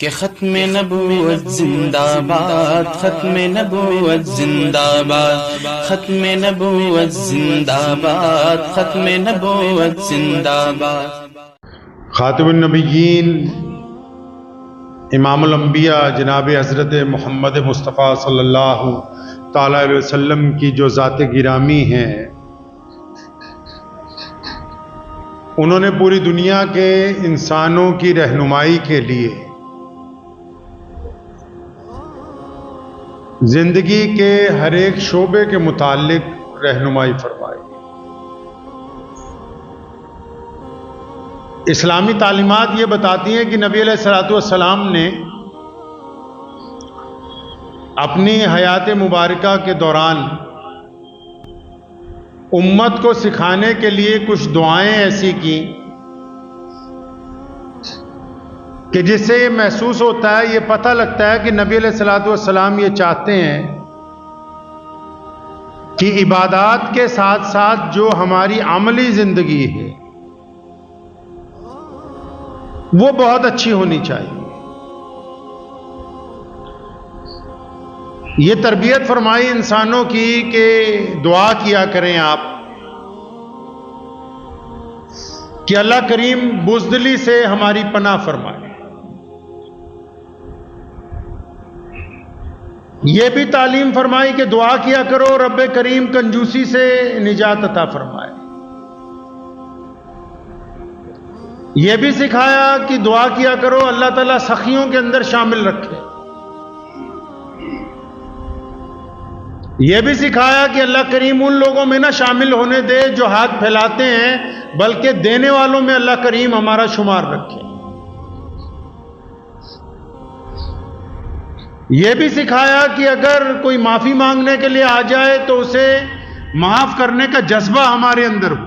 کہ ختم نبوت زندہ باد، ختم نبوت زندہ باد، ختم نبوت زندہ باد، ختم نبوت زندہ باد۔ خاتم النبیین امام الانبیاء جناب حضرت محمد مصطفیٰ صلی اللہ تعالیٰ علیہ وسلم کی جو ذات گرامی ہیں، انہوں نے پوری دنیا کے انسانوں کی رہنمائی کے لیے زندگی کے ہر ایک شعبے کے متعلق رہنمائی فرمائی۔ اسلامی تعلیمات یہ بتاتی ہیں کہ نبی علیہ الصلوۃ والسلام نے اپنی حیات مبارکہ کے دوران امت کو سکھانے کے لیے کچھ دعائیں ایسی کی کہ جس سے یہ محسوس ہوتا ہے، یہ پتہ لگتا ہے کہ نبی علیہ الصلوۃ والسلام یہ چاہتے ہیں کہ عبادات کے ساتھ ساتھ جو ہماری عملی زندگی ہے وہ بہت اچھی ہونی چاہیے۔ یہ تربیت فرمائی انسانوں کی کہ دعا کیا کریں آپ کہ اللہ کریم بزدلی سے ہماری پناہ فرمائے۔ یہ بھی تعلیم فرمائی کہ دعا کیا کرو رب کریم کنجوسی سے نجات عطا فرمائے۔ یہ بھی سکھایا کہ دعا کیا کرو اللہ تعالیٰ سخیوں کے اندر شامل رکھے۔ یہ بھی سکھایا کہ اللہ کریم ان لوگوں میں نہ شامل ہونے دے جو ہاتھ پھیلاتے ہیں، بلکہ دینے والوں میں اللہ کریم ہمارا شمار رکھے۔ یہ بھی سکھایا کہ اگر کوئی معافی مانگنے کے لیے آ جائے تو اسے معاف کرنے کا جذبہ ہمارے اندر ہو۔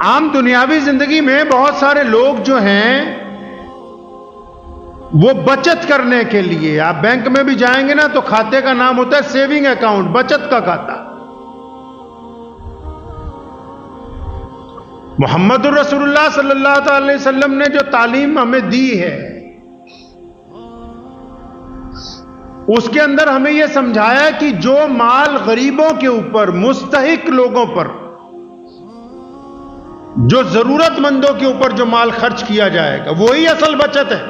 عام دنیاوی زندگی میں بہت سارے لوگ جو ہیں وہ بچت کرنے کے لیے، آپ بینک میں بھی جائیں گے نا تو کھاتے کا نام ہوتا ہے سیونگ اکاؤنٹ، بچت کا کھاتا۔ محمد الرسول اللہ صلی اللہ تعالی علیہ وسلم نے جو تعلیم ہمیں دی ہے اس کے اندر ہمیں یہ سمجھایا کہ جو مال غریبوں کے اوپر، مستحق لوگوں پر، جو ضرورت مندوں کے اوپر جو مال خرچ کیا جائے گا وہی اصل بچت ہے۔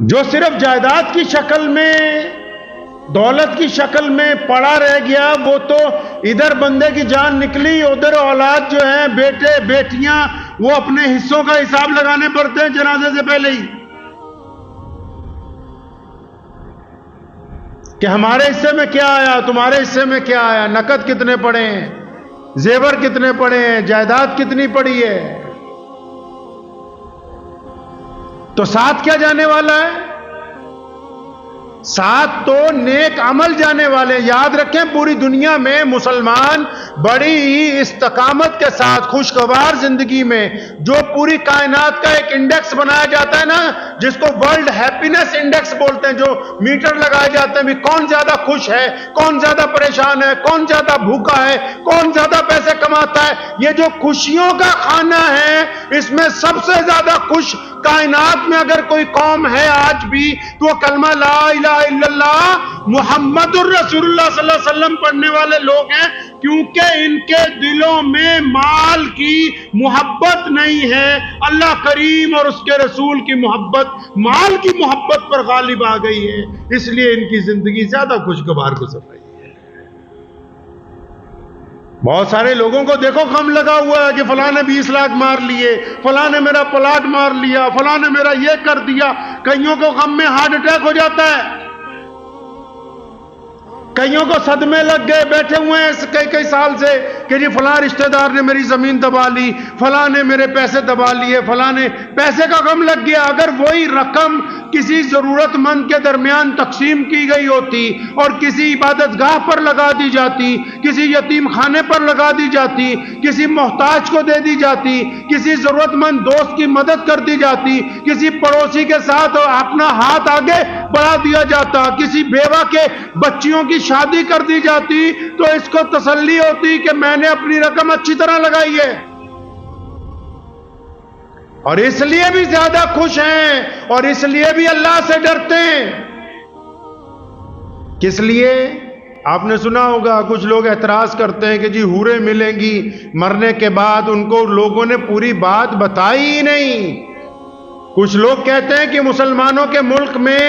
جو صرف جائیداد کی شکل میں، دولت کی شکل میں پڑا رہ گیا، وہ تو ادھر بندے کی جان نکلی، ادھر اولاد جو ہیں، بیٹے بیٹیاں، وہ اپنے حصوں کا حساب لگانے پڑتے ہیں جنازے سے پہلے ہی کہ ہمارے حصے میں کیا آیا، تمہارے حصے میں کیا آیا، نقد کتنے پڑے ہیں، زیور کتنے پڑے ہیں، جائیداد کتنی پڑی ہے۔ تو ساتھ کیا جانے والا ہے؟ ساتھ تو نیک عمل جانے والے۔ یاد رکھیں پوری دنیا میں مسلمان بڑی ہی استقامت کے ساتھ خوشگوار زندگی میں، جو پوری کائنات کا ایک انڈیکس بنایا جاتا ہے نا، جس کو ورلڈ ہیپینس انڈیکس بولتے ہیں، جو میٹر لگائے جاتے ہیں بھی کون زیادہ خوش ہے، کون زیادہ پریشان ہے، کون زیادہ بھوکا ہے، کون زیادہ پیسے کماتا ہے۔ یہ جو خوشیوں کا خانہ ہے، اس میں سب سے زیادہ خوش کائنات میں اگر کوئی قوم ہے آج بھی تو وہ کلمہ لا الہ الا اللہ محمد الرسول اللہ صلی اللہ علیہ وسلم پڑھنے والے لوگ ہیں، کیونکہ ان کے دلوں میں مال کی محبت نہیں ہے، اللہ کریم اور اس کے رسول کی محبت مال کی محبت پر غالب آ گئی ہے، اس لیے ان کی زندگی زیادہ خوشگوار گزر رہی ہے۔ بہت سارے لوگوں کو دیکھو غم لگا ہوا ہے کہ فلاں نے 20 لاکھ مار لیے، فلاں نے میرا پلاٹ مار لیا، فلاں نے میرا یہ کر دیا۔ کئیوں کو غم میں ہارٹ اٹیک ہو جاتا ہے، کئیوں کو صدمے لگ گئے، بیٹھے ہوئے ہیں کئی سال سے کہ جی فلاں رشتہ دار نے میری زمین دبا لی، فلاں نے میرے پیسے دبا لیے، فلاں نے پیسے کا غم لگ گیا۔ اگر وہی رقم کسی ضرورت مند کے درمیان تقسیم کی گئی ہوتی اور کسی عبادت گاہ پر لگا دی جاتی، کسی یتیم خانے پر لگا دی جاتی، کسی محتاج کو دے دی جاتی، کسی ضرورت مند دوست کی مدد کر دی جاتی، کسی پڑوسی کے ساتھ اپنا ہاتھ آگے بڑھا دیا جاتا، کسی بیوہ کے بچیوں کی شادی کر دی جاتی، تو اس کو تسلی ہوتی کہ میں نے اپنی رقم اچھی طرح لگائی ہے، اور اس لیے بھی زیادہ خوش ہیں اور اس لیے بھی اللہ سے ڈرتے ہیں۔ کس لیے؟ آپ نے سنا ہوگا کچھ لوگ اعتراض کرتے ہیں کہ جی حوریں ملیں گی مرنے کے بعد، ان کو لوگوں نے پوری بات بتائی ہی نہیں۔ کچھ لوگ کہتے ہیں کہ مسلمانوں کے ملک میں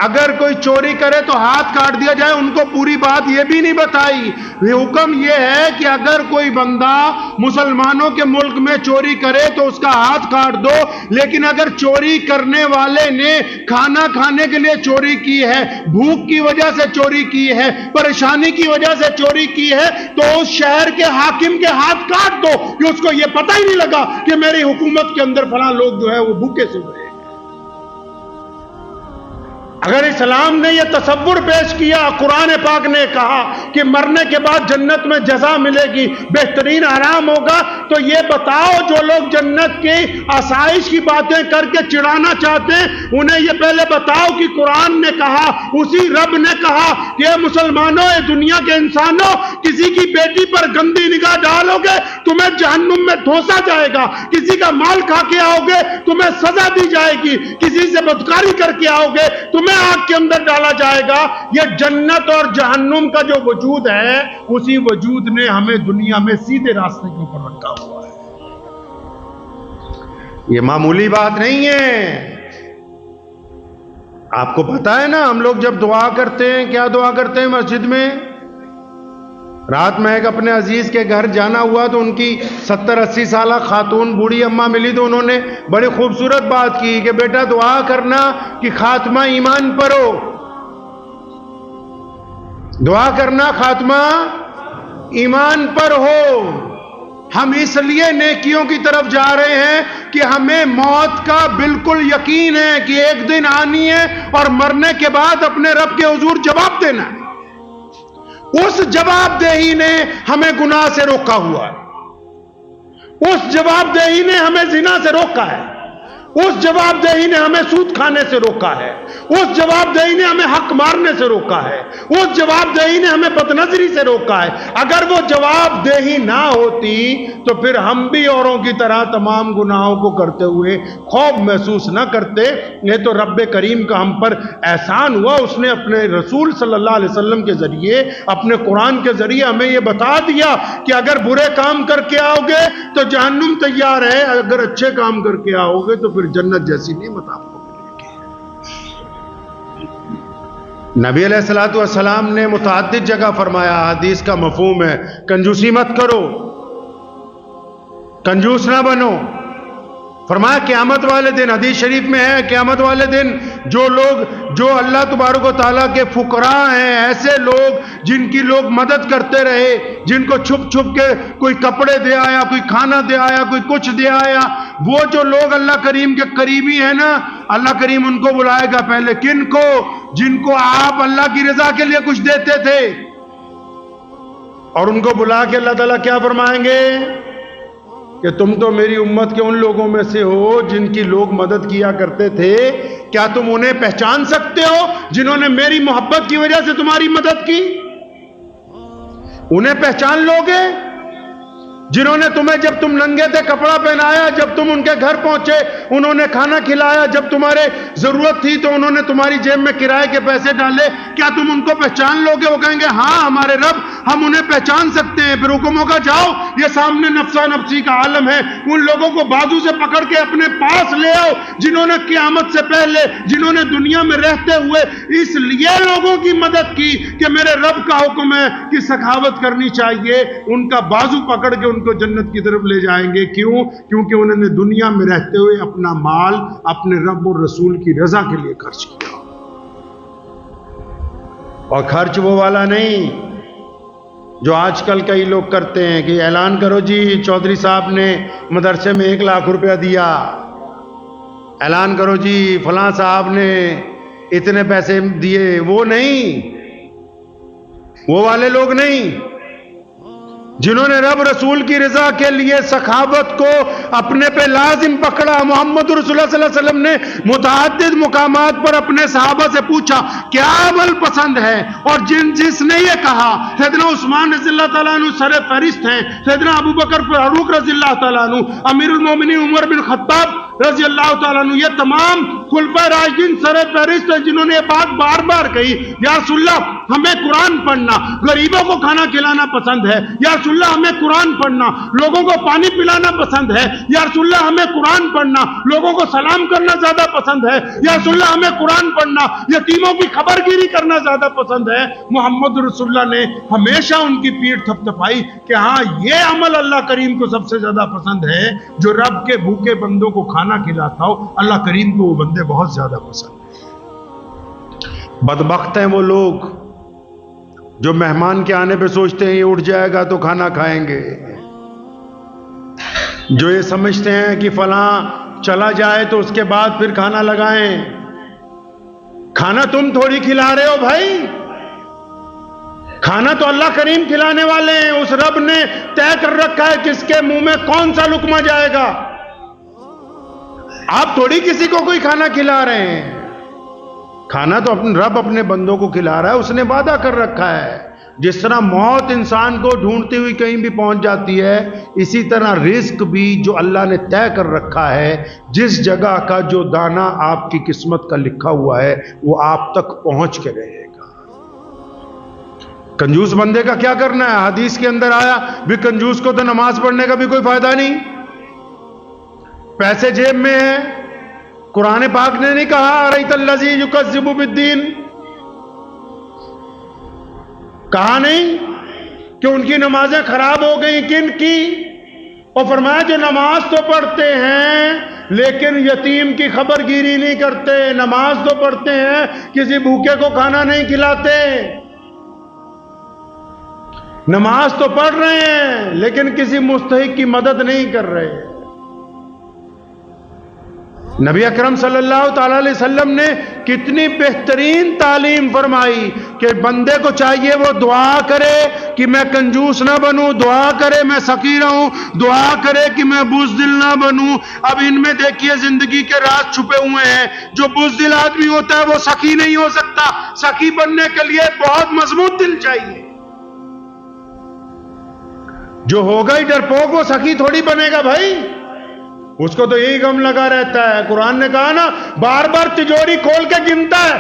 اگر کوئی چوری کرے تو ہاتھ کاٹ دیا جائے، ان کو پوری بات یہ بھی نہیں بتائی۔ حکم یہ ہے کہ اگر کوئی بندہ مسلمانوں کے ملک میں چوری کرے تو اس کا ہاتھ کاٹ دو، لیکن اگر چوری کرنے والے نے کھانا کھانے کے لیے چوری کی ہے، بھوک کی وجہ سے چوری کی ہے، پریشانی کی وجہ سے چوری کی ہے، تو اس شہر کے حاکم کے ہاتھ کاٹ دو کہ اس کو یہ پتہ ہی نہیں لگا کہ میری حکومت کے اندر فلاں لوگ جو ہے وہ بھوکے سو رہے ہیں۔ اگر اسلام نے یہ تصور پیش کیا، قرآن پاک نے کہا کہ مرنے کے بعد جنت میں جزا ملے گی، بہترین آرام ہوگا، تو یہ بتاؤ جو لوگ جنت کی آسائش کی باتیں کر کے چڑھانا چاہتے ہیں، انہیں یہ پہلے بتاؤ کہ قرآن نے کہا، اسی رب نے کہا کہ اے مسلمانوں، اے دنیا کے انسانوں، کسی کی بیٹی پر گندی نگاہ ڈالو گے تمہیں جہنم میں ٹھونسا جائے گا، کسی کا مال کھا کے آؤ گے تمہیں سزا دی جائے گی، کسی سے بدکاری کر کے آؤ گے تمہیں آگ کے اندر ڈالا جائے گا۔ یہ جنت اور جہنم کا جو وجود ہے، اسی وجود نے ہمیں دنیا میں سیدھے راستے کے اوپر رکھا ہوا ہے۔ یہ معمولی بات نہیں ہے۔ آپ کو پتا ہے نا، ہم لوگ جب دعا کرتے ہیں، کیا دعا کرتے ہیں مسجد میں؟ رات میں ایک اپنے عزیز کے گھر جانا ہوا تو ان کی 70-80 سالہ خاتون بوڑھی اماں ملی، تو انہوں نے بڑی خوبصورت بات کی کہ بیٹا دعا کرنا کہ خاتمہ ایمان پر ہو، دعا کرنا خاتمہ ایمان پر ہو۔ ہم اس لیے نیکیوں کی طرف جا رہے ہیں کہ ہمیں موت کا بالکل یقین ہے کہ ایک دن آنی ہے اور مرنے کے بعد اپنے رب کے حضور جواب دینا ہے۔ اس جواب دہی نے ہمیں گناہ سے روکا ہوا ہے، اس جواب دہی نے ہمیں زنا سے روکا ہے، اس جواب دہی نے ہمیں سود کھانے سے روکا ہے، اس جواب دہی نے ہمیں حق مارنے سے روکا ہے، اس جواب دہی نے ہمیں بدنظری سے روکا ہے۔ اگر وہ جواب دہی نہ ہوتی تو پھر ہم بھی اوروں کی طرح تمام گناہوں کو کرتے ہوئے خوف محسوس نہ کرتے۔ یہ تو رب کریم کا ہم پر احسان ہوا، اس نے اپنے رسول صلی اللہ علیہ وسلم کے ذریعے، اپنے قرآن کے ذریعے ہمیں یہ بتا دیا کہ اگر برے کام کر کے آؤ گے تو جہنم تیار ہے، اگر اچھے کام کر کے آؤ گے تو پھر جنت جیسی نعمت آپ کو ملے گی۔ نبی علیہ الصلوۃ والسلام نے متعدد جگہ فرمایا، حدیث کا مفہوم ہے، کنجوسی مت کرو، کنجوس نہ بنو۔ فرمایا قیامت والے دن، حدیث شریف میں ہے، قیامت والے دن جو اللہ تبارک و تعالیٰ کے فقراء ہیں، ایسے لوگ جن کی لوگ مدد کرتے رہے، جن کو چھپ چھپ کے کوئی کپڑے دے آیا، کوئی کھانا دے آیا، کوئی کچھ دے آیا، وہ جو لوگ اللہ کریم کے قریبی ہیں نا، اللہ کریم ان کو بلائے گا پہلے۔ کن کو؟ جن کو آپ اللہ کی رضا کے لیے کچھ دیتے تھے، اور ان کو بلا کے اللہ تعالیٰ کیا فرمائیں گے کہ تم تو میری امت کے ان لوگوں میں سے ہو جن کی لوگ مدد کیا کرتے تھے، کیا تم انہیں پہچان سکتے ہو جنہوں نے میری محبت کی وجہ سے تمہاری مدد کی؟ انہیں پہچان لوگے جنہوں نے تمہیں جب تم ننگے تھے کپڑا پہنایا، جب تم ان کے گھر پہنچے انہوں نے کھانا کھلایا، جب تمہارے ضرورت تھی تو انہوں نے تمہاری جیب میں کرائے کے پیسے ڈالے، کیا تم ان کو پہچان لوگے؟ وہ کہیں گے ہاں ہمارے رب، ہم انہیں پہچان سکتے ہیں۔ پھر حکم ہوگا جاؤ، یہ سامنے نفسا نفسی کا عالم ہے، ان لوگوں کو بازو سے پکڑ کے اپنے پاس لے آؤ جنہوں نے قیامت سے پہلے، جنہوں نے دنیا میں رہتے ہوئے اس لیے لوگوں کی مدد کی کہ میرے رب کا حکم ہے کہ سخاوت کرنی چاہیے، ان کا بازو پکڑ کے ان کو جنت کی طرف لے جائیں گے۔ کیوں؟ کیونکہ انہوں نے دنیا میں رہتے ہوئے اپنا مال اپنے رب اور رسول کی رضا کے لیے خرچ کیا، اور خرچ وہ والا نہیں جو آج کل کئی لوگ کرتے ہیں کہ اعلان کرو جی چودھری صاحب نے مدرسے میں 1 لاکھ روپیہ دیا، اعلان کرو جی فلاں صاحب نے اتنے پیسے دیے، وہ نہیں، وہ والے لوگ نہیں جنہوں نے رب رسول کی رضا کے لیے سخاوت کو اپنے پہ لازم پکڑا۔ محمد رسول اللہ صلی اللہ علیہ وسلم نے متعدد مقامات پر اپنے صحابہ سے پوچھا کیا عمل پسند ہے، اور جس نے یہ کہا، سیدنا عثمان رضی اللہ تعالیٰ عنہ سر فہرست ہیں، سیدنا ابوبکر فاروق رضی اللہ تعالیٰ عنہ، امیر المومنین عمر بن خطاب رضی اللہ تعالیٰ عنہ، یہ تمام خلفائے راشدین سر فہرست ہیں جنہوں نے یہ بات بار بار کہی، یا رسول اللہ ہمیں قرآن پڑھنا، غریبوں کو کھانا کھلانا پسند ہے، یا رسول اللہ ہمیں قرآن پڑھنا، لوگوں کو پانی پلانا پسند ہے، یا رسول اللہ ہمیں قرآن پڑھنا، لوگوں کو سلام کرنا زیادہ پسند ہے، یا رسول اللہ ہمیں قرآن پڑھنا، یتیموں کی خبر گیری کرنا زیادہ پسند ہے۔ محمد رسول اللہ نے ہمیشہ ان کی پیٹھ تھپتھپائی کہ ہاں یہ عمل اللہ کریم کو سب سے زیادہ پسند ہے، جو رب کے بھوکے بندوں کو کھانا کھلاتا ہو، اللہ کریم کو وہ بندے بہت زیادہ پسند ہیں۔ بدبخت ہیں وہ لوگ جو مہمان کے آنے پہ سوچتے ہیں یہ اٹھ جائے گا تو کھانا کھائیں گے، جو یہ سمجھتے ہیں کہ فلاں چلا جائے تو اس کے بعد پھر کھانا لگائیں۔ کھانا تم تھوڑی کھلا رہے ہو بھائی، کھانا تو اللہ کریم کھلانے والے ہیں۔ اس رب نے طے کر رکھا ہے کس کے منہ میں کون سا لقمہ جائے گا، آپ تھوڑی کسی کو کوئی کھانا کھلا رہے ہیں۔ کھانا تو رب اپنے بندوں کو کھلا رہا ہے، اس نے وعدہ کر رکھا ہے۔ جس طرح موت انسان کو ڈھونڈتی ہوئی کہیں بھی پہنچ جاتی ہے، اسی طرح رزق بھی جو اللہ نے طے کر رکھا ہے، جس جگہ کا جو دانہ آپ کی قسمت کا لکھا ہوا ہے وہ آپ تک پہنچ کے رہے گا۔ کنجوس بندے کا کیا کرنا ہے؟ حدیث کے اندر آیا بھی کنجوس کو تو نماز پڑھنے کا بھی کوئی فائدہ نہیں، پیسے جیب میں ہیں۔ قرآن پاک نے نہیں کہا ارأیت الذی یکذب بالدین، کہا نہیں کہ ان کی نمازیں خراب ہو گئیں، کن کی؟ اور فرمایا جو نماز تو پڑھتے ہیں لیکن یتیم کی خبر گیری نہیں کرتے، نماز تو پڑھتے ہیں کسی بھوکے کو کھانا نہیں کھلاتے، نماز تو پڑھ رہے ہیں لیکن کسی مستحق کی مدد نہیں کر رہے۔ نبی اکرم صلی اللہ تعالی علیہ وسلم نے کتنی بہترین تعلیم فرمائی کہ بندے کو چاہیے وہ دعا کرے کہ میں کنجوس نہ بنوں، دعا کرے میں سخی رہوں، دعا کرے کہ میں بزدل نہ بنوں۔ اب ان میں دیکھیے زندگی کے راز چھپے ہوئے ہیں۔ جو بزدل آدمی ہوتا ہے وہ سخی نہیں ہو سکتا، سخی بننے کے لیے بہت مضبوط دل چاہیے۔ جو ہوگا ہی ڈرپوک وہ سخی تھوڑی بنے گا بھائی، اس کو تو یہی غم لگا رہتا ہے۔ قرآن نے کہا نا بار بار تجوری کھول کے گنتا ہے،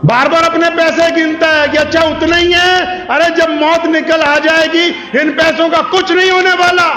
بار بار اپنے پیسے گنتا ہے کہ اچھا اتنا ہی ہے، ارے جب موت نکل آ جائے گی ان پیسوں کا کچھ نہیں ہونے والا۔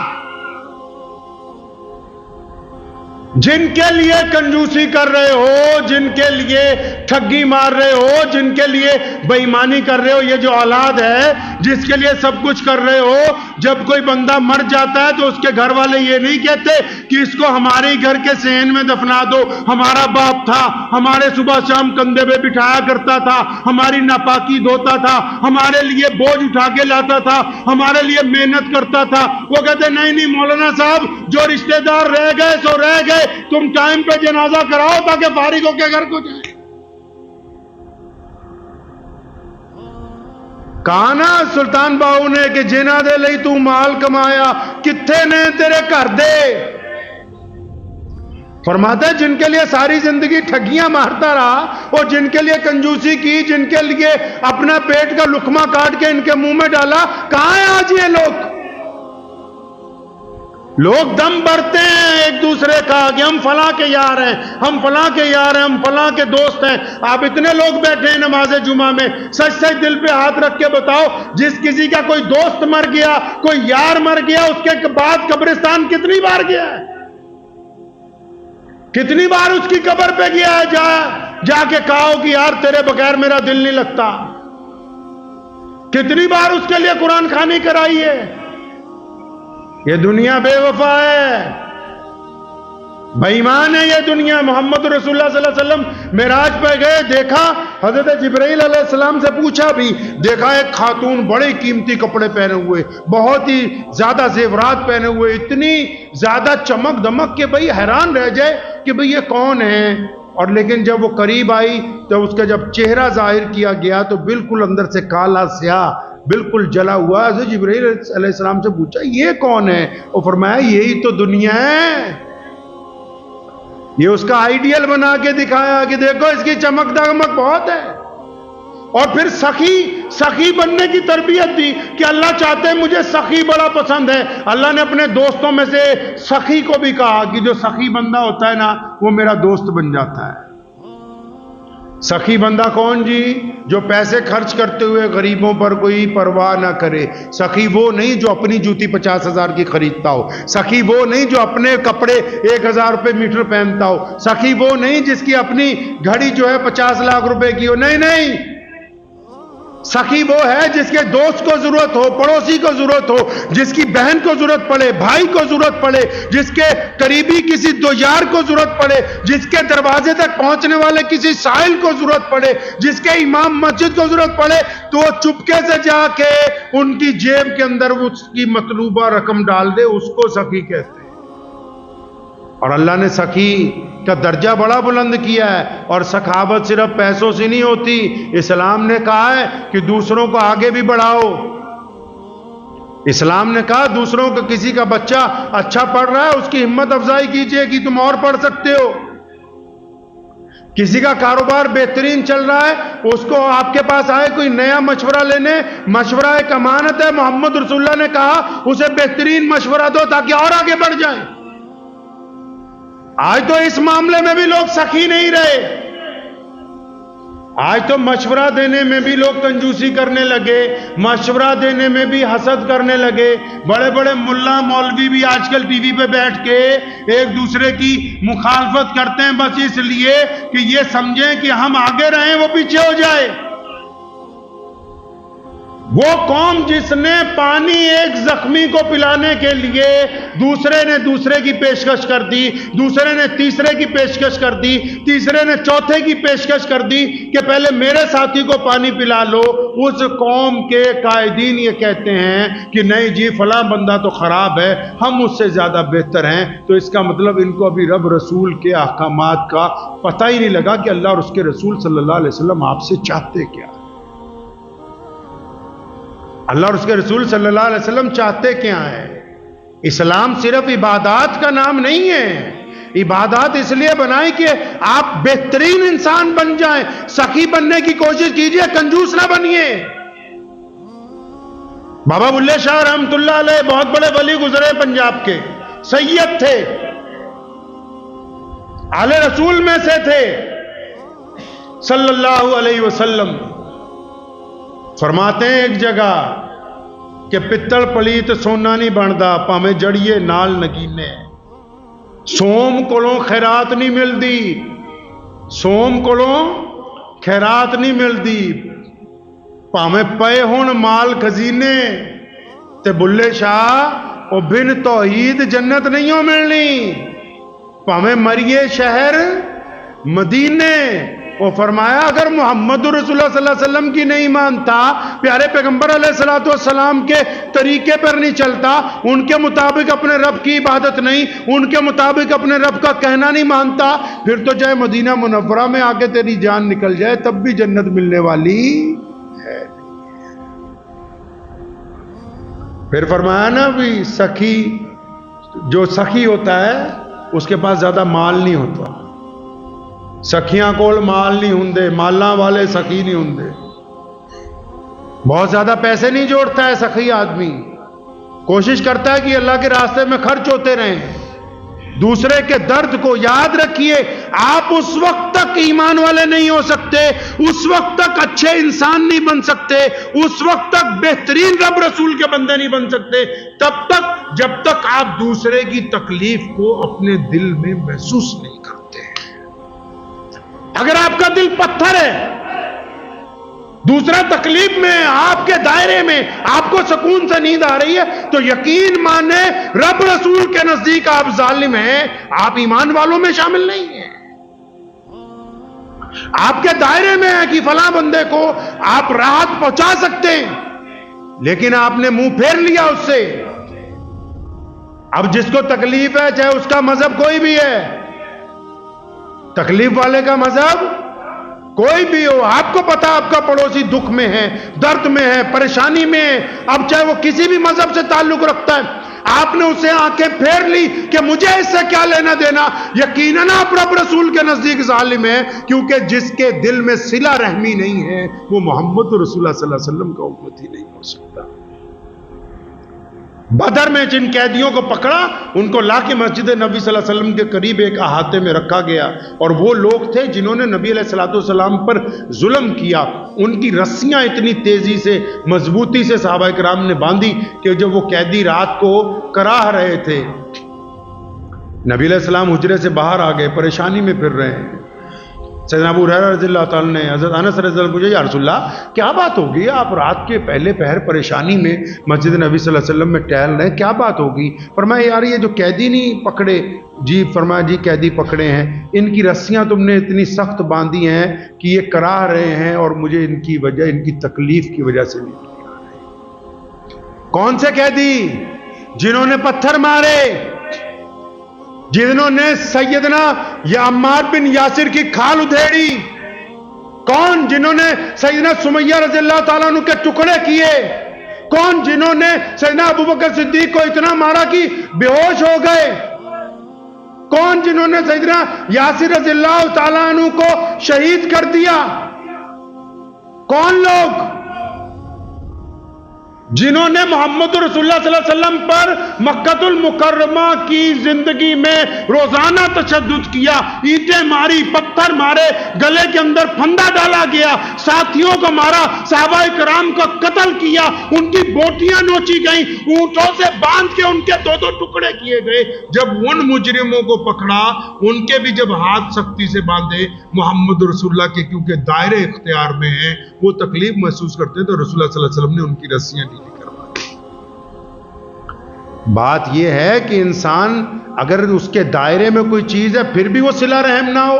جن کے لیے کنجوسی کر رہے ہو، جن کے لیے ٹھگی مار رہے ہو، جن کے لیے بے ایمانی کر رہے ہو، یہ جو اولاد ہے جس کے لیے سب کچھ کر رہے ہو، جب کوئی بندہ مر جاتا ہے تو اس کے گھر والے یہ نہیں کہتے کہ اس کو ہمارے گھر کے صحن میں دفنا دو، ہمارا باپ تھا، ہمارے صبح شام کندھے پہ بٹھایا کرتا تھا، ہماری ناپاکی دھوتا تھا، ہمارے لیے بوجھ اٹھا کے لاتا تھا، ہمارے لیے محنت کرتا تھا۔ وہ کہتے نہیں نہیں مولانا صاحب، جو رشتہ دار رہ گئے سو رہ گئے، تم ٹائم پہ جنازہ کراؤ تاکہ فارغ ہو کے گھر کو جائے۔ کہا نا سلطان باہو نے کہ جنا دے لئی تو مال کمایا، کتھے نے تیرے گھر دے۔ فرماتا ہے جن کے لیے ساری زندگی ٹھگیاں مارتا رہا اور جن کے لیے کنجوسی کی، جن کے لیے اپنا پیٹ کا لقمہ کاٹ کے ان کے منہ میں ڈالا، کہاں ہیں آج یہ لوگ؟ لوگ دم بھرتے ہیں ایک دوسرے کا کہ ہم فلاں کے یار ہیں، ہم فلاں کے یار ہیں، ہم فلاں کے دوست ہیں۔ آپ اتنے لوگ بیٹھے ہیں نماز جمعہ میں، سچ سچ دل پہ ہاتھ رکھ کے بتاؤ، جس کسی کا کوئی دوست مر گیا، کوئی یار مر گیا، اس کے بعد قبرستان کتنی بار گیا ہے؟ کتنی بار اس کی قبر پہ گیا ہے؟ جا کے کہو کہ یار تیرے بغیر میرا دل نہیں لگتا۔ کتنی بار اس کے لیے قرآن خوانی کرائی ہے؟ یہ دنیا بے وفا ہے، بے ایمان ہے یہ دنیا۔ محمد رسول اللہ صلی اللہ علیہ وسلم معراج پہ گئے، دیکھا حضرت جبرائیل علیہ السلام سے پوچھا بھی، دیکھا ایک خاتون بڑے قیمتی کپڑے پہنے ہوئے، بہت ہی زیادہ زیورات پہنے ہوئے، اتنی زیادہ چمک دمک کہ بھئی حیران رہ جائے کہ بھئی یہ کون ہے. اور لیکن جب وہ قریب آئی تو اس کا جب چہرہ ظاہر کیا گیا تو بالکل اندر سے کالا سیاہ، بالکل جلا ہوا. حضرت جبرائیل علیہ السلام سے پوچھا یہ کون ہے؟ وہ فرمایا یہی تو دنیا ہے. یہ اس کا آئیڈیل بنا کے دکھایا کہ دیکھو اس کی چمک دمک بہت ہے. اور پھر سخی بننے کی تربیت دی کہ اللہ چاہتے ہیں مجھے سخی بڑا پسند ہے. اللہ نے اپنے دوستوں میں سے سخی کو بھی کہا کہ جو سخی بندہ ہوتا ہے نا وہ میرا دوست بن جاتا ہے. سخی بندہ کون جی؟ جو پیسے خرچ کرتے ہوئے غریبوں پر کوئی پرواہ نہ کرے. سخی وہ نہیں جو اپنی جوتی 50,000 کی خریدتا ہو. سخی وہ نہیں جو اپنے کپڑے 1,000 روپے میٹر پہنتا ہو. سخی وہ نہیں جس کی اپنی گھڑی جو ہے 50 لاکھ روپے کی ہو. نہیں. سخی وہ ہے جس کے دوست کو ضرورت ہو، پڑوسی کو ضرورت ہو، جس کی بہن کو ضرورت پڑے، بھائی کو ضرورت پڑے، جس کے قریبی کسی دو یار کو ضرورت پڑے، جس کے دروازے تک پہنچنے والے کسی سائل کو ضرورت پڑے، جس کے امام مسجد کو ضرورت پڑے تو وہ چپکے سے جا کے ان کی جیب کے اندر اس کی مطلوبہ رقم ڈال دے. اس کو سخی کہتے ہیں. اور اللہ نے سخی کا درجہ بڑا بلند کیا ہے. اور سخاوت صرف پیسوں سے نہیں ہوتی. اسلام نے کہا ہے کہ دوسروں کو آگے بھی بڑھاؤ. اسلام نے کہا دوسروں کا کسی کا بچہ اچھا پڑھ رہا ہے اس کی ہمت افزائی کیجئے کہ تم اور پڑھ سکتے ہو. کسی کا کاروبار بہترین چل رہا ہے اس کو آپ کے پاس آئے کوئی نیا مشورہ لینے، مشورہ ایک امانت ہے. محمد رسول اللہ نے کہا اسے بہترین مشورہ دو تاکہ اور آگے بڑھ جائیں. آج تو اس معاملے میں بھی لوگ سخی نہیں رہے. آج تو مشورہ دینے میں بھی لوگ کنجوسی کرنے لگے، مشورہ دینے میں بھی حسد کرنے لگے. بڑے بڑے ملا مولوی بھی آج کل ٹی وی پہ بیٹھ کے ایک دوسرے کی مخالفت کرتے ہیں بس اس لیے کہ یہ سمجھیں کہ ہم آگے رہیں وہ پیچھے ہو جائے. وہ قوم جس نے پانی ایک زخمی کو پلانے کے لیے دوسرے نے دوسرے کی پیشکش کر دی، دوسرے نے تیسرے کی پیشکش کر دی، تیسرے نے چوتھے کی پیشکش کر دی کہ پہلے میرے ساتھی کو پانی پلا لو. اس قوم کے قائدین یہ کہتے ہیں کہ نہیں جی فلاں بندہ تو خراب ہے، ہم اس سے زیادہ بہتر ہیں. تو اس کا مطلب ان کو ابھی رب رسول کے احکامات کا پتہ ہی نہیں لگا کہ اللہ اور اس کے رسول صلی اللہ علیہ وسلم آپ سے چاہتے کیا. اللہ اور اس کے رسول صلی اللہ علیہ وسلم چاہتے کیا ہیں. اسلام صرف عبادات کا نام نہیں ہے. عبادات اس لیے بنائیں کہ آپ بہترین انسان بن جائیں. سخی بننے کی کوشش کیجئے، کنجوس نہ بنیے. بابا بلے شاہ رحمت اللہ علیہ بہت بڑے ولی گزرے پنجاب کے، سید تھے، آل رسول میں سے تھے صلی اللہ علیہ وسلم. فرماتے ہیں ایک جگہ کہ پتل پلیت سونا نہیں بنتا پاویں جڑیے نال نگینے. سوم کولوں خیرات نہیں ملتی، سوم کولوں خیرات نہیں ملتی. پاویں پے ہون مال خزینے تے بلے شاہ او بن توحید جنت نہیں ہو ملنی. پاویں مریے شہر مدینے. وہ فرمایا اگر محمد رسول اللہ صلی اللہ علیہ وسلم کی نہیں مانتا، پیارے پیغمبر علیہ الصلوۃ والسلام کے طریقے پر نہیں چلتا، ان کے مطابق اپنے رب کی عبادت نہیں، ان کے مطابق اپنے رب کا کہنا نہیں مانتا، پھر تو چاہے مدینہ منورہ میں آ کے تیری جان نکل جائے تب بھی جنت ملنے والی ہے. پھر فرمایا نا بھی سخی، جو سخی ہوتا ہے اس کے پاس زیادہ مال نہیں ہوتا. سخیاں کول مال نہیں ہوندے، مالاں والے سخی نہیں ہوندے. بہت زیادہ پیسے نہیں جوڑتا ہے سخی آدمی، کوشش کرتا ہے کہ اللہ کے راستے میں خرچ ہوتے رہیں. دوسرے کے درد کو یاد رکھیے. آپ اس وقت تک ایمان والے نہیں ہو سکتے، اس وقت تک اچھے انسان نہیں بن سکتے، اس وقت تک بہترین رب رسول کے بندے نہیں بن سکتے تب تک جب تک آپ دوسرے کی تکلیف کو اپنے دل میں محسوس نہیں کرتے. اگر آپ کا دل پتھر ہے، دوسرا تکلیف میں، آپ کے دائرے میں آپ کو سکون سے نیند آ رہی ہے تو یقین مانے رب رسول کے نزدیک آپ ظالم ہیں، آپ ایمان والوں میں شامل نہیں ہیں. آپ کے دائرے میں ہے کہ فلاں بندے کو آپ راحت پہنچا سکتے ہیں، لیکن آپ نے منہ پھیر لیا اس سے۔ اب جس کو تکلیف ہے، چاہے اس کا مذہب کوئی بھی ہے، تکلیف والے کا مذہب کوئی بھی ہو، آپ کو پتا آپ کا پڑوسی دکھ میں ہے، درد میں ہے، پریشانی میں ہے، اب چاہے وہ کسی بھی مذہب سے تعلق رکھتا ہے، آپ نے اسے آنکھیں پھیر لی کہ مجھے اس سے کیا لینا دینا، یقیناً آپ رب رسول کے نزدیک ظالم ہے، کیونکہ جس کے دل میں صلہ رحمی نہیں ہے وہ محمد رسول اللہ صلی اللہ علیہ وسلم کا امتی نہیں ہو سکتا۔ بدر میں جن قیدیوں کو پکڑا، ان کو لا کے مسجد نبی صلی اللہ علیہ وسلم کے قریب ایک احاطے میں رکھا گیا، اور وہ لوگ تھے جنہوں نے نبی علیہ الصلوۃ والسلام پر ظلم کیا، ان کی رسیاں اتنی تیزی سے، مضبوطی سے صحابہ کرام نے باندھی کہ جب وہ قیدی رات کو کراہ رہے تھے، نبی علیہ السلام حجرے سے باہر آ گئے، پریشانی میں پھر رہے ہیں۔ سیدنا ابو ہریرہ رضی اللہ تعالیٰ نے حضرت انس رضی اللہ عنہ پوچھا، یا رسول اللہ کیا بات ہوگی، آپ رات کے پہلے پہر پریشانی میں مسجد نبی صلی اللہ علیہ وسلم میں ٹہل رہے ہیں، کیا بات ہوگی؟ فرمایا یار یہ جو قیدی نہیں پکڑے، جی فرمایا جی قیدی پکڑے ہیں، ان کی رسیاں تم نے اتنی سخت باندھی ہیں کہ یہ کراہ رہے ہیں، اور مجھے ان کی وجہ، ان کی تکلیف کی وجہ سے نہیں کیا رہے۔ کون سے قیدی؟ جنہوں نے پتھر مارے، جنہوں نے سیدنا یا عمار بن یاسر کی کھال ادھیڑی، کون جنہوں نے سیدنا سمیہ رضی اللہ تعالیٰ عنہ کے ٹکڑے کیے، کون جنہوں نے سیدنا ابوبکر صدیق کو اتنا مارا کہ بے ہوش ہو گئے، کون جنہوں نے سیدنا یاسر رضی اللہ تعالیٰ عنہ کو شہید کر دیا، کون لوگ؟ جنہوں نے محمد رسول اللہ صلی اللہ علیہ وسلم پر مکہ المکرمہ کی زندگی میں روزانہ تشدد کیا، اینٹیں ماری، پتھر مارے، گلے کے اندر پھندا ڈالا گیا، ساتھیوں کو مارا، صحابہ کرام کو قتل کیا، ان کی بوٹیاں نوچی گئیں، اونٹوں سے باندھ کے ان کے 2 ٹکڑے کیے گئے۔ جب ان مجرموں کو پکڑا، ان کے بھی جب ہاتھ سختی سے باندھے، محمد رسول اللہ کے کیونکہ دائرے اختیار میں ہیں، وہ تکلیف محسوس کرتے ہیں، تو رسول اللہ صلی اللہ علیہ وسلم نے ان کی رسیاں ڈھیلی کروا دی۔ بات یہ ہے کہ انسان اگر اس کے دائرے میں کوئی چیز ہے پھر بھی وہ صلہ رحم نہ ہو۔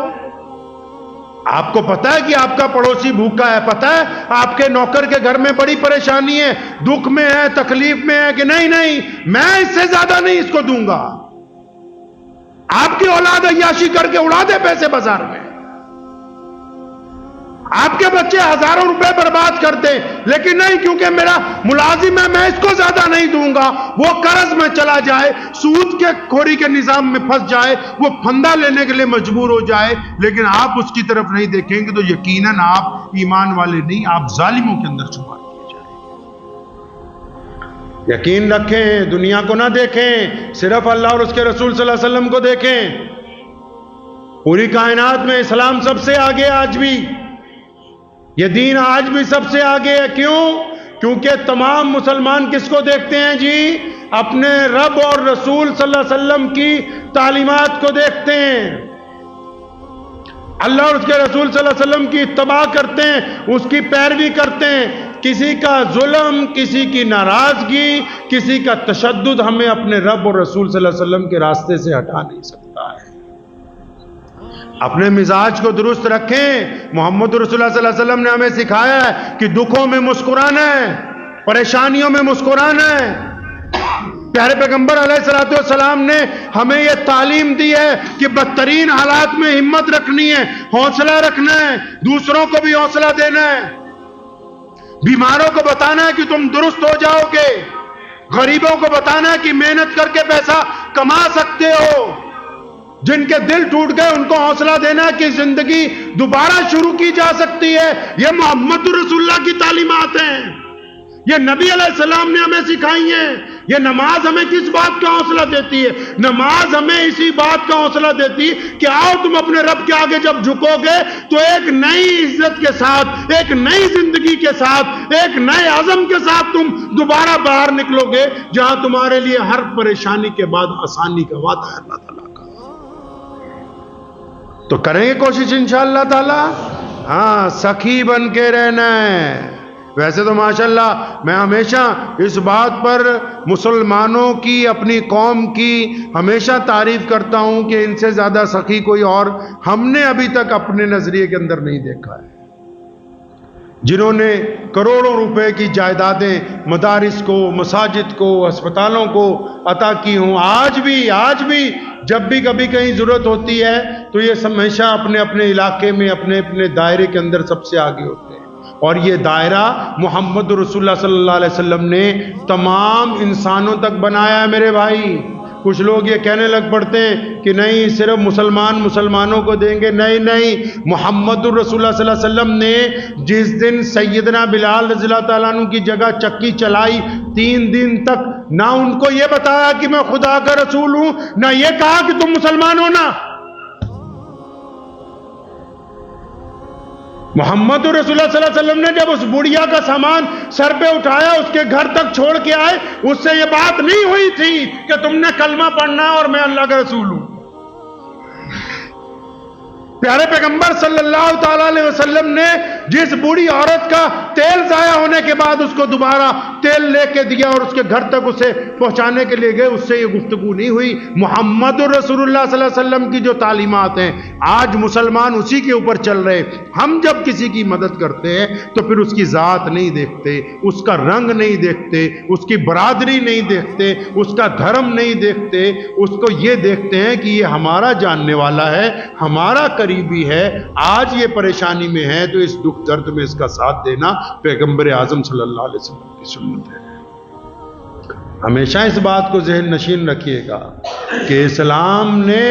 آپ کو پتا ہے کہ آپ کا پڑوسی بھوکا ہے، پتا ہے آپ کے نوکر کے گھر میں بڑی پریشانی ہے، دکھ میں ہے، تکلیف میں ہے، کہ نہیں میں اس سے زیادہ نہیں اس کو دوں گا۔ آپ کی اولاد عیاشی کر کے اڑا دے پیسے بازار میں، آپ کے بچے ہزاروں روپے برباد کرتے، لیکن نہیں، کیونکہ میرا ملازم ہے میں اس کو زیادہ نہیں دوں گا، وہ قرض میں چلا جائے، سود کے خوری کے نظام میں پھنس جائے، وہ پھندا لینے کے لیے مجبور ہو جائے، لیکن آپ اس کی طرف نہیں دیکھیں گے تو یقیناً آپ ایمان والے نہیں، آپ ظالموں کے اندر شمار کیے جائیں گے۔ یقین رکھیں، دنیا کو نہ دیکھیں، صرف اللہ اور اس کے رسول صلی اللہ علیہ وسلم کو دیکھیں۔ پوری کائنات میں اسلام سب سے آگے، آج بھی یہ دین آج بھی سب سے آگے ہے۔ کیوں؟ کیونکہ تمام مسلمان کس کو دیکھتے ہیں جی؟ اپنے رب اور رسول صلی اللہ علیہ وسلم کی تعلیمات کو دیکھتے ہیں، اللہ اور اس کے رسول صلی اللہ علیہ وسلم کی اتباع کرتے ہیں، اس کی پیروی کرتے ہیں۔ کسی کا ظلم، کسی کی ناراضگی، کسی کا تشدد ہمیں اپنے رب اور رسول صلی اللہ علیہ وسلم کے راستے سے ہٹا نہیں سکتا ہے۔ اپنے مزاج کو درست رکھیں۔ محمد رسول اللہ صلی اللہ علیہ وسلم نے ہمیں سکھایا ہے کہ دکھوں میں مسکرانا ہے، پریشانیوں میں مسکرانا ہے۔ پیارے پیغمبر علیہ الصلوۃ والسلام نے ہمیں یہ تعلیم دی ہے کہ بدترین حالات میں ہمت رکھنی ہے، حوصلہ رکھنا ہے، دوسروں کو بھی حوصلہ دینا ہے، بیماروں کو بتانا ہے کہ تم درست ہو جاؤ گے، غریبوں کو بتانا ہے کہ محنت کر کے پیسہ کما سکتے ہو، جن کے دل ٹوٹ گئے ان کو حوصلہ دینا ہے کہ زندگی دوبارہ شروع کی جا سکتی ہے۔ یہ محمد رسول اللہ کی تعلیمات ہیں، یہ نبی علیہ السلام نے ہمیں سکھائی ہیں۔ یہ نماز ہمیں کس بات کا حوصلہ دیتی ہے؟ نماز ہمیں اسی بات کا حوصلہ دیتی ہے کہ آؤ تم اپنے رب کے آگے جب جھکو گے تو ایک نئی عزت کے ساتھ، ایک نئی زندگی کے ساتھ، ایک نئے عزم کے ساتھ تم دوبارہ باہر نکلو گے، جہاں تمہارے لیے ہر پریشانی کے بعد آسانی کا وعدہ ہے اللہ تعالیٰ کا۔ تو کریں گے کوشش انشاءاللہ تعالی؟ ہاں، سخی بن کے رہنا ہے، ویسے تو ماشاءاللہ میں ہمیشہ اس بات پر مسلمانوں کی، اپنی قوم کی ہمیشہ تعریف کرتا ہوں کہ ان سے زیادہ سخی کوئی اور ہم نے ابھی تک اپنے نظریے کے اندر نہیں دیکھا ہے، جنہوں نے کروڑوں روپے کی جائیدادیں مدارس کو، مساجد کو، ہسپتالوں کو عطا کی ہوں، آج بھی جب بھی کبھی کہیں ضرورت ہوتی ہے تو یہ ہمیشہ اپنے اپنے علاقے میں، اپنے اپنے دائرے کے اندر سب سے آگے ہوتے ہیں۔ اور یہ دائرہ محمد رسول اللہ صلی اللہ علیہ وسلم نے تمام انسانوں تک بنایا ہے میرے بھائی۔ کچھ لوگ یہ کہنے لگ پڑتے ہیں کہ نہیں صرف مسلمانوں کو دیں گے، نہیں، محمد رسول اللہ صلی اللہ علیہ وسلم نے جس دن سیدنا بلال رضی اللہ تعالیٰ عنہ کی جگہ چکی چلائی 3 دن تک نہ ان کو یہ بتایا کہ میں خدا کا رسول ہوں، نہ یہ کہا کہ تم مسلمان ہو نا۔ محمد رسول اللہ صلی اللہ علیہ وسلم نے جب اس بڑھیا کا سامان سر پہ اٹھایا، اس کے گھر تک چھوڑ کے آئے، اس سے یہ بات نہیں ہوئی تھی کہ تم نے کلمہ پڑھنا ہے اور میں اللہ کا رسول ہوں۔ پیارے پیغمبر صلی اللہ تعالیٰ علیہ وسلم نے جس بوڑھی عورت کا تیل ضائع ہونے کے بعد اس کو دوبارہ تیل لے کے دیا اور اس کے گھر تک اسے پہنچانے کے لیے گئے، اس سے یہ گفتگو نہیں ہوئی۔ محمد رسول اللہ صلی اللہ علیہ وسلم کی جو تعلیمات ہیں آج مسلمان اسی کے اوپر چل رہے۔ ہم جب کسی کی مدد کرتے ہیں تو پھر اس کی ذات نہیں دیکھتے، اس کا رنگ نہیں دیکھتے، اس کی برادری نہیں دیکھتے، اس کا دھرم نہیں دیکھتے، اس کو یہ دیکھتے ہیں کہ یہ ہمارا جاننے والا ہے، ہمارا قریبی ہے، آج یہ پریشانی میں ہے تو اس دکھ درد میں اس کا ساتھ دینا پیغمبر اعظم صلی اللہ علیہ وسلم کی سنت ہے۔ ہمیشہ اس بات کو ذہن نشین رکھیے گا کہ اسلام نے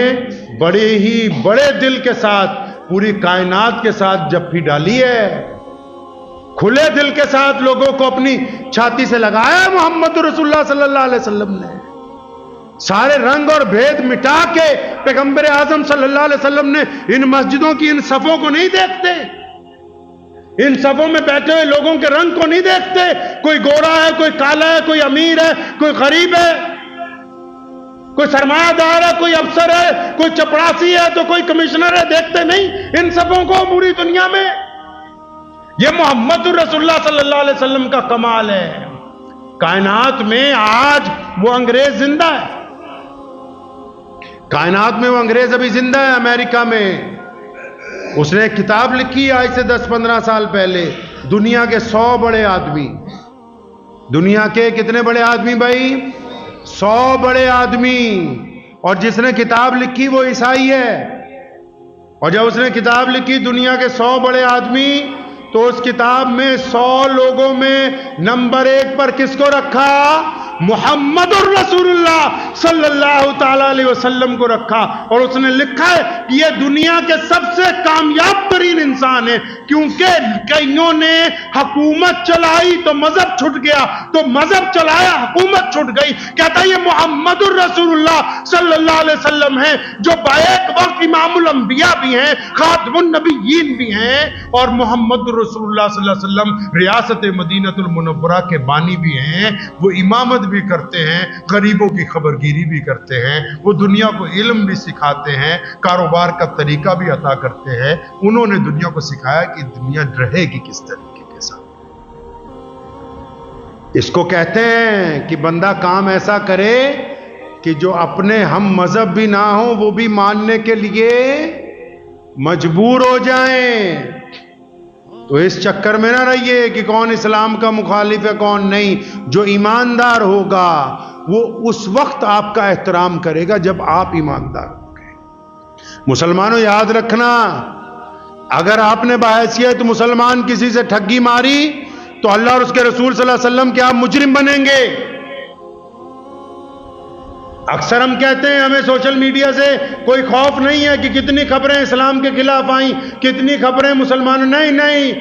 بڑے دل کے ساتھ پوری کائنات کے ساتھ جپھی ڈالی ہے، کھلے دل کے ساتھ لوگوں کو اپنی چھاتی سے لگایا ہے محمد رسول اللہ صلی اللہ علیہ وسلم نے۔ سارے رنگ اور بھید مٹا کے پیغمبر اعظم صلی اللہ علیہ وسلم نے ان مسجدوں کی ان صفوں کو نہیں دیکھتے، ان صفوں میں بیٹھے ہوئے لوگوں کے رنگ کو نہیں دیکھتے، کوئی گورا ہے، کوئی کالا ہے، کوئی امیر ہے، کوئی غریب ہے، کوئی سرمایہ دار ہے، کوئی افسر ہے، کوئی چپڑاسی ہے تو کوئی کمشنر ہے، دیکھتے نہیں ان صفوں کو پوری دنیا میں۔ یہ محمد رسول اللہ صلی اللہ علیہ وسلم کا کمال ہے۔ کائنات میں آج وہ انگریز زندہ ہے، کائنات میں وہ انگریز ابھی زندہ ہے امریکہ میں۔ اس نے ایک کتاب لکھی آج سے 10-15 سال پہلے، دنیا کے 100 بڑے آدمی۔ دنیا کے کتنے بڑے آدمی بھائی؟ 100 بڑے آدمی۔ اور جس نے کتاب لکھی وہ عیسائی ہے۔ اور جب اس نے کتاب لکھی دنیا کے 100 بڑے آدمی تو اس کتاب میں 100 لوگوں میں نمبر 1 پر کس کو رکھا؟ محمد الرسول اللہ صلی اللہ تعالیٰ علیہ وسلم کو رکھا۔ اور اس نے لکھا ہے کہ یہ دنیا کے سب سے کامیاب ترین انسان ہے، کیونکہ کئیوں نے حکومت چلائی تو مذہب چھٹ گیا، تو مذہب چلایا حکومت چھٹ گئی۔ کہتا ہے یہ محمد الرسول اللہ صلی اللہ علیہ وسلم ہے جو بیک وقت امام الانبیاء بھی ہیں، خاتم النبیین بھی ہیں، اور محمد رسول اللہ صلی اللہ علیہ وسلم ریاست مدینہ المنورہ کے بانی بھی ہیں۔ وہ امامت بھی کرتے ہیں، غریبوں کی خبرگیری بھی کرتے ہیں، وہ دنیا کو علم بھی سکھاتے ہیں، کاروبار کا طریقہ بھی عطا کرتے ہیں۔ انہوں نے دنیا کو سکھایا کہ دنیا رہے گی کس طریقے کے ساتھ۔ اس کو کہتے ہیں کہ بندہ کام ایسا کرے کہ جو اپنے ہم مذہب بھی نہ ہو وہ بھی ماننے کے لیے مجبور ہو جائیں۔ تو اس چکر میں نہ رہیے کہ کون اسلام کا مخالف ہے کون نہیں۔ جو ایماندار ہوگا وہ اس وقت آپ کا احترام کرے گا جب آپ ایماندار ہوں گے۔ مسلمانوں یاد رکھنا، اگر آپ نے بحیثیت مسلمان کسی سے ٹھگی ماری تو اللہ اور اس کے رسول صلی اللہ علیہ وسلم کے آپ مجرم بنیں گے۔ اکثر ہم کہتے ہیں ہمیں سوشل میڈیا سے کوئی خوف نہیں ہے کہ کتنی خبریں اسلام کے خلاف آئیں، کتنی خبریں مسلمانوں، نہیں،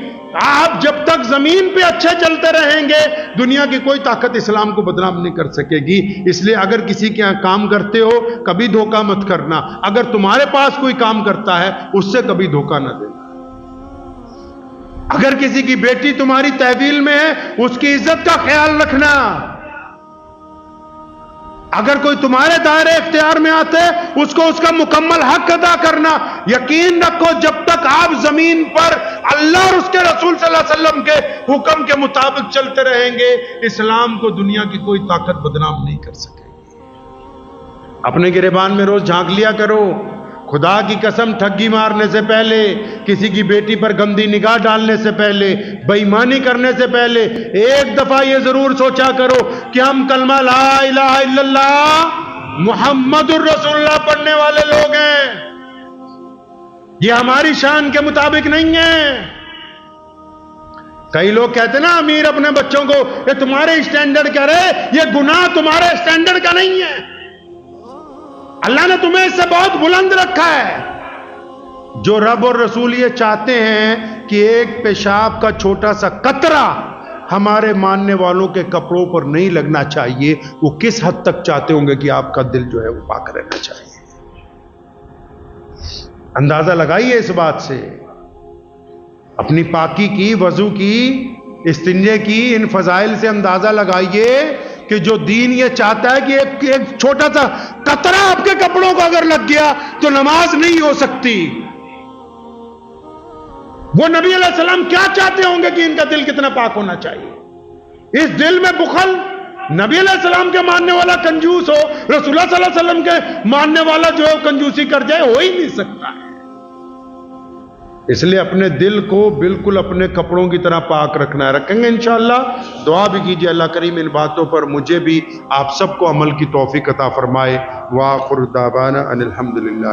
آپ جب تک زمین پہ اچھے چلتے رہیں گے دنیا کی کوئی طاقت اسلام کو بدنام نہیں کر سکے گی۔ اس لیے اگر کسی کے یہاں کام کرتے ہو کبھی دھوکہ مت کرنا، اگر تمہارے پاس کوئی کام کرتا ہے اس سے کبھی دھوکہ نہ دینا۔ اگر کسی کی بیٹی تمہاری تحویل میں ہے اس کی عزت کا خیال رکھنا۔ اگر کوئی تمہارے دائرے اختیار میں آتے اس کو اس کا مکمل حق ادا کرنا. یقین رکھو جب تک آپ زمین پر اللہ اور اس کے رسول صلی اللہ علیہ وسلم کے حکم کے مطابق چلتے رہیں گے اسلام کو دنیا کی کوئی طاقت بدنام نہیں کر سکے گی. اپنے گریبان میں روز جھانک لیا کرو. خدا کی قسم ٹھگی مارنے سے پہلے، کسی کی بیٹی پر گندی نگاہ ڈالنے سے پہلے، بے ایمانی کرنے سے پہلے ایک دفعہ یہ ضرور سوچا کرو کہ ہم کلمہ لا الہ الا اللہ محمد الرسول اللہ پڑھنے والے لوگ ہیں. یہ ہماری شان کے مطابق نہیں ہے. کئی لوگ کہتے ہیں نا امیر اپنے بچوں کو یہ تمہارے اسٹینڈرڈ کہہ رہے، یہ گناہ تمہارے اسٹینڈرڈ کا نہیں ہے. اللہ نے تمہیں اس سے بہت بلند رکھا ہے. جو رب اور رسول یہ چاہتے ہیں کہ ایک پیشاب کا چھوٹا سا قطرہ ہمارے ماننے والوں کے کپڑوں پر نہیں لگنا چاہیے، وہ کس حد تک چاہتے ہوں گے کہ آپ کا دل جو ہے وہ پاک رہنا چاہیے. اندازہ لگائیے اس بات سے. اپنی پاکی کی، وضو کی، استنجے کی، ان فضائل سے اندازہ لگائیے کہ جو دین یہ چاہتا ہے کہ ایک چھوٹا سا قطرہ آپ کے کپڑوں کو اگر لگ گیا تو نماز نہیں ہو سکتی. وہ نبی علیہ السلام کیا چاہتے ہوں گے کہ ان کا دل کتنا پاک ہونا چاہیے. اس دل میں بخل، نبی علیہ السلام کے ماننے والا کنجوس ہو، رسول اللہ صلی اللہ علیہ وسلم کے ماننے والا جو ہے کنجوسی کر جائے، ہو ہی نہیں سکتا ہے. اس لیے اپنے دل کو بالکل اپنے کپڑوں کی طرح پاک رکھنا ہے. رکھیں گے انشاءاللہ. دعا بھی کیجئے اللہ کریم ان باتوں پر مجھے بھی آپ سب کو عمل کی توفیق عطا فرمائے. وآخر دعوانا ان الحمدللہ.